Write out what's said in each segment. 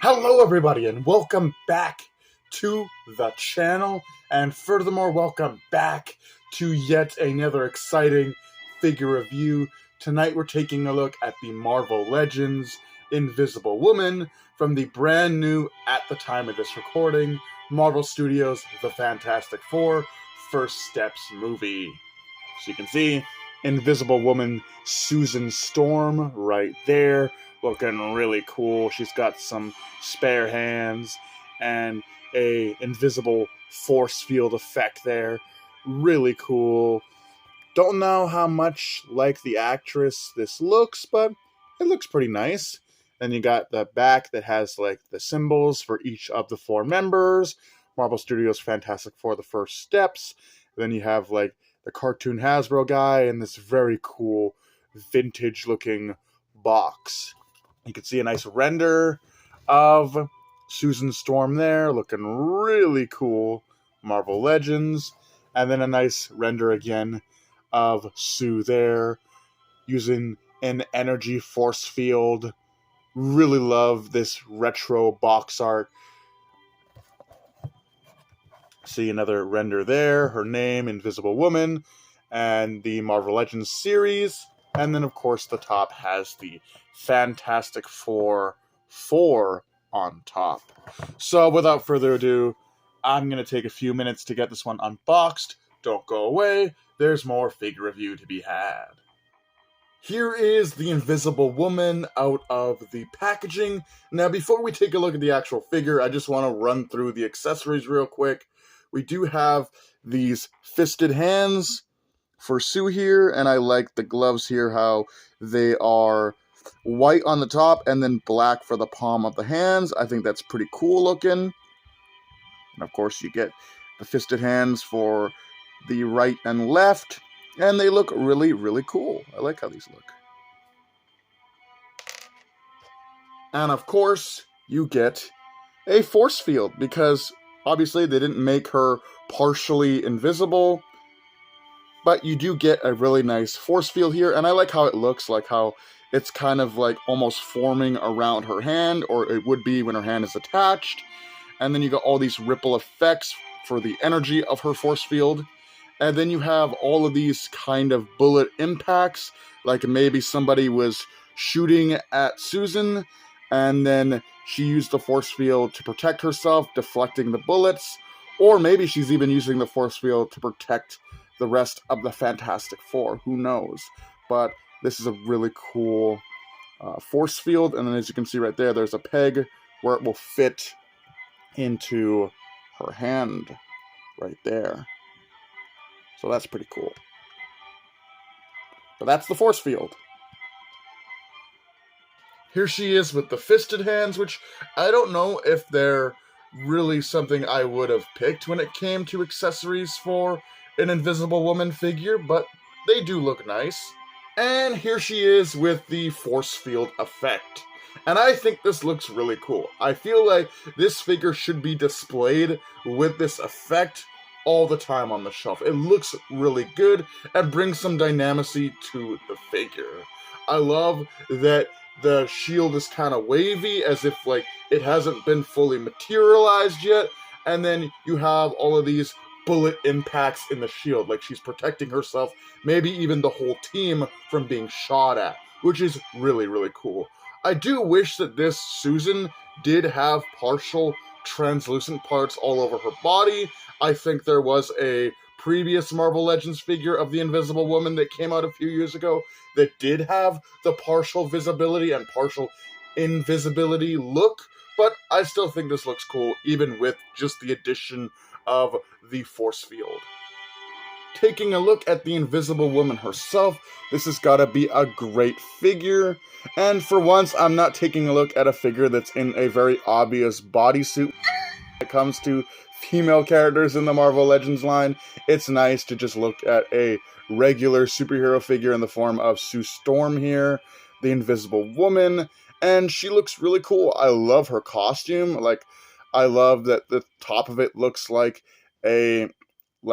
Hello everybody and welcome back to the channel, and furthermore welcome back to yet another exciting figure review. Tonight we're taking a look at the Marvel Legends Invisible Woman from the brand new, at the time of this recording, Marvel Studios' The Fantastic Four First Steps movie. So you can see Invisible Woman Susan Storm right there, looking really cool. She's got some spare hands and a invisible force field effect there. Really cool. Don't know how much like the actress this looks, but it looks pretty nice. Then you got the back that has like the symbols for each of the four members. Marvel Studios Fantastic Four, The First Steps. Then you have like the cartoon Hasbro guy and this very cool vintage looking box. You can see a nice render of Susan Storm there, looking really cool. Marvel Legends. And then a nice render again of Sue there, using an energy force field. Really love this retro box art. See another render there, her name, Invisible Woman, and the Marvel Legends series. And then, of course, the top has the Fantastic Four 4 on top. So, without further ado, I'm going to take a few minutes to get this one unboxed. Don't go away. There's more figure review to be had. Here is the Invisible Woman out of the packaging. Now, before we take a look at the actual figure, I just want to run through the accessories real quick. We do have these fisted hands for Sue here, and I like the gloves here, how they are white on the top and then black for the palm of the hands. I think that's pretty cool looking. And of course you get the fisted hands for the right and left, and they look really, really cool. I like how these look. And of course you get a force field, because obviously they didn't make her partially invisible, but you do get a really nice force field here, and I like how it looks, like how it's kind of like almost forming around her hand, or it would be when her hand is attached. And then you got all these ripple effects for the energy of her force field. And then you have all of these kind of bullet impacts, like maybe somebody was shooting at Susan, and then she used the force field to protect herself, deflecting the bullets, or maybe she's even using the force field to protect the rest of the Fantastic Four. Who knows? But this is a really cool force field, and then as you can see right there, there's a peg where it will fit into her hand right there. So that's pretty cool. But that's the force field. Here she is with the fisted hands, which I don't know if they're really something I would have picked when it came to accessories for an Invisible Woman figure, but they do look nice. And here she is with the force field effect. And I think this looks really cool. I feel like this figure should be displayed with this effect all the time on the shelf. It looks really good and brings some dynamicy to the figure. I love that the shield is kind of wavy, as if like it hasn't been fully materialized yet, and then you have all of these bullet impacts in the shield, like she's protecting herself, maybe even the whole team, from being shot at, which is really, really cool. I do wish that this Susan did have partial translucent parts all over her body. I think there was a previous Marvel Legends figure of the Invisible Woman that came out a few years ago that did have the partial visibility and partial invisibility look, but I still think this looks cool, even with just the addition of the force field. Taking a look at the Invisible Woman herself, this has got to be a great figure, and for once I'm not taking a look at a figure that's in a very obvious bodysuit. it comes to female characters in the Marvel Legends line, it's nice to just look at a regular superhero figure in the form of Sue Storm here, the Invisible Woman, and she looks really cool. I love her costume. Like, I love that the top of it looks like a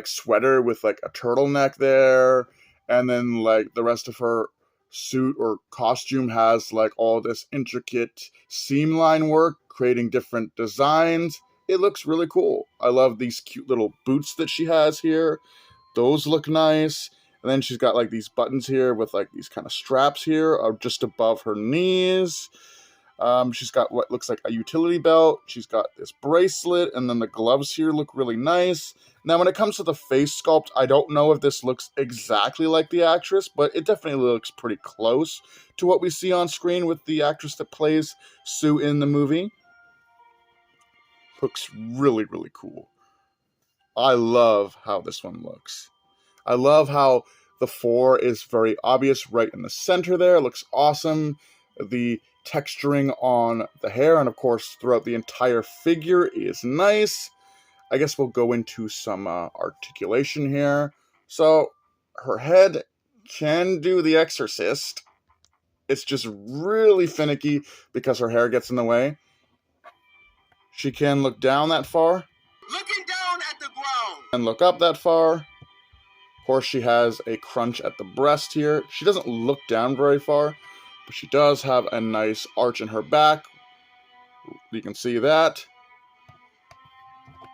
sweater with like a turtleneck there, and then like the rest of her suit or costume has like all this intricate seam line work, creating different designs. It looks really cool. I love these cute little boots that she has here. Those look nice. And then she's got like these buttons here with like these kind of straps here just above her knees. She's got what looks like a utility belt. She's got this bracelet, and then the gloves here look really nice. Now, when it comes to the face sculpt, I don't know if this looks exactly like the actress, but it definitely looks pretty close to what we see on screen with the actress that plays Sue in the movie. Looks really, really cool. I love how this one looks. I love how the 4 is very obvious right in the center there. It looks awesome. The texturing on the hair and, of course, throughout the entire figure is nice. I guess we'll go into some articulation here. So, her head can do the Exorcist. It's just really finicky because her hair gets in the way. She can look down that far. Looking down at the ground. And look up that far. Of course, she has a crunch at the breast here. She doesn't look down very far, but she does have a nice arch in her back. You can see that.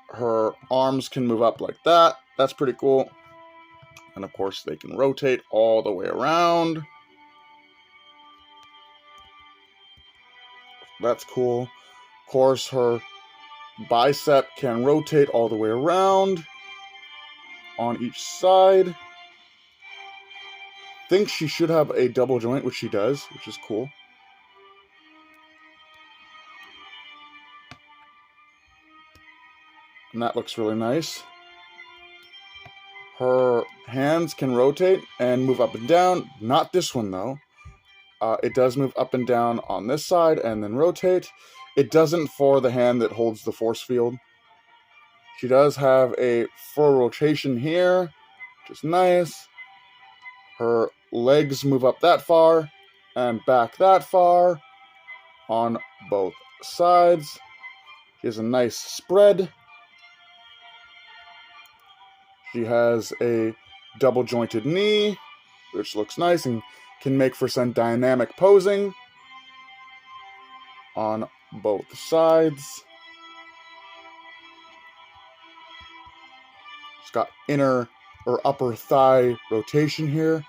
Her arms can move up like that. That's pretty cool. And of course, they can rotate all the way around. That's cool. Of course, her bicep can rotate all the way around on each side. Think she should have a double joint, which she does, which is cool. And that looks really nice. Her hands can rotate and move up and down. Not this one, though. It does move up and down on this side and then rotate. It doesn't for the hand that holds the force field. She does have a full rotation here, which is nice. Her legs move up that far and back that far on both sides. She has a nice spread. She has a double jointed knee, which looks nice and can make for some dynamic posing on both sides. She's got inner or upper thigh rotation here,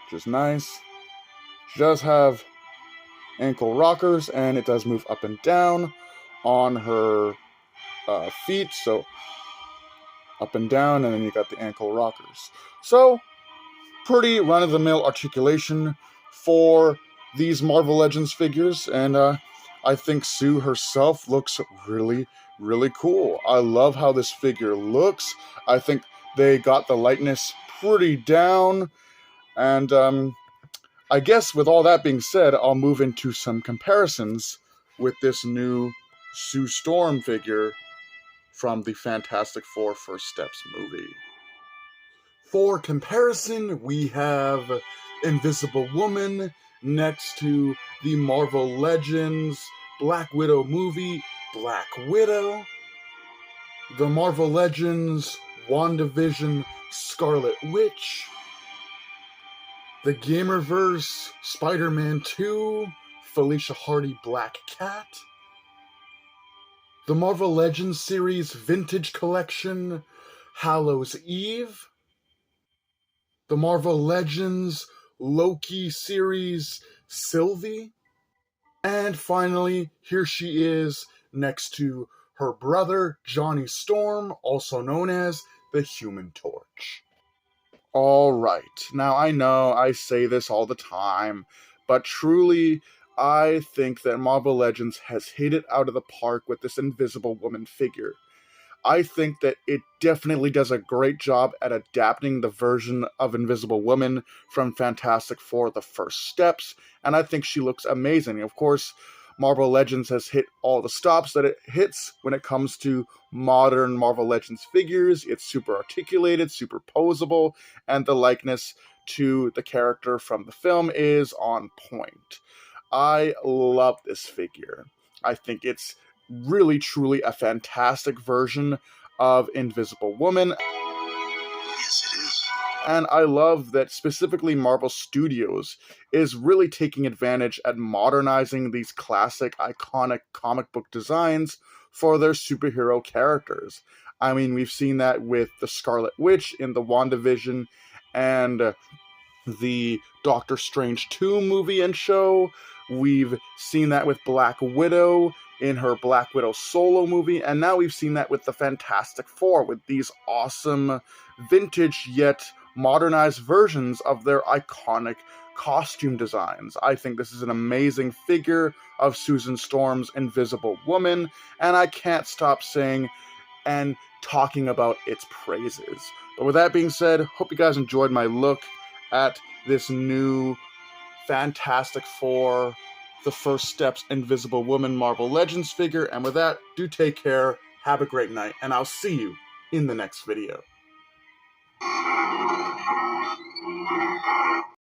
which is nice. She does have ankle rockers, and it does move up and down on her feet, so up and down, and then you got the ankle rockers. So, pretty run-of-the-mill articulation for these Marvel Legends figures, and I think Sue herself looks really, really cool. I love how this figure looks. I think they got the likeness pretty down, and I guess with all that being said, I'll move into some comparisons with this new Sue Storm figure from the Fantastic Four First Steps movie. For comparison, we have Invisible Woman next to the Marvel Legends Black Widow movie, Black Widow, the Marvel Legends WandaVision Scarlet Witch, the Gamerverse Spider-Man 2 Felicia Hardy Black Cat, the Marvel Legends series Vintage Collection Hallows Eve, the Marvel Legends Loki series Sylvie, and finally, here she is next to her brother Johnny Storm, also known as the Human Torch. Alright, now I know I say this all the time, but truly, I think that Marvel Legends has hit it out of the park with this Invisible Woman figure. I think that it definitely does a great job at adapting the version of Invisible Woman from Fantastic Four: The First Steps, and I think she looks amazing. Of course, Marvel Legends has hit all the stops that it hits when it comes to modern Marvel Legends figures. It's super articulated, super posable, and the likeness to the character from the film is on point. I love this figure. I think it's really, truly a fantastic version of Invisible Woman. Yes, it is. And I love that specifically Marvel Studios is really taking advantage at modernizing these classic, iconic comic book designs for their superhero characters. I mean, we've seen that with the Scarlet Witch in the WandaVision and the Doctor Strange 2 movie and show. We've seen that with Black Widow in her Black Widow solo movie, and now we've seen that with the Fantastic Four, with these awesome, vintage yet modernized versions of their iconic costume designs. I think this is an amazing figure of Susan Storm's Invisible Woman, and I can't stop saying and talking about its praises. But with that being said, hope you guys enjoyed my look at this new Fantastic Four, The First Steps Invisible Woman Marvel Legends figure. And with that, do take care, have a great night, and I'll see you in the next video.